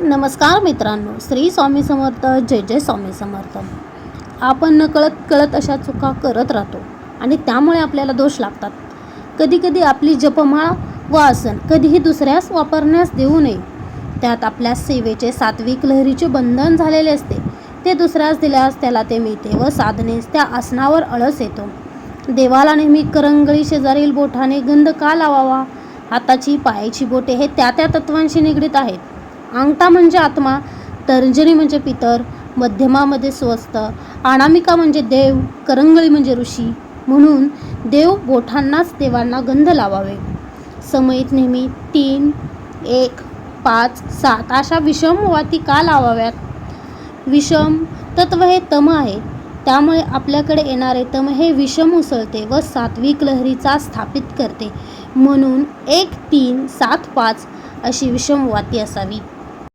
नमस्कार मित्रांनो, श्री स्वामी समर्थ. जय जय स्वामी समर्थ. आपण नकळत कळत अशा चुका करत राहतो आणि त्यामुळे आपल्याला दोष लागतात. कधीकधी आपली जपमाळा व आसन कधीही दुसऱ्यास वापरण्यास देऊ नये. त्यात आपल्या सेवेचे सात्विक लहरीचे बंधन झालेले असते. ते दुसऱ्यास दिल्यास त्याला ते मिळते व साधनेस त्या आसनावर आळस येतो. देवाला नेहमी करंगळी शेजारील बोटाने गंध का लावावा? हाताची पायाची बोटे हे त्या त्या तत्वांशी निगडीत आहेत. अंगठा म्हणजे आत्मा, तर्जनी म्हणजे पितर, मध्यमामध्ये स्वस्त, अनामिका म्हणजे देव, करंगळी म्हणजे ऋषी. म्हणून देव बोटांनाच देवांना गंध लावावे. समयीत नेहमी 3, 1, 5, 7 अशा विषम वाती का लावाव्यात? विषम तत्व हे तम आहे. त्यामुळे आपल्याकडे येणारे तम हे विषम उसळते व सात्विक लहरीचा स्थापित करते. म्हणून 1, 3, 7, 5 अशी विषम वाती असावी.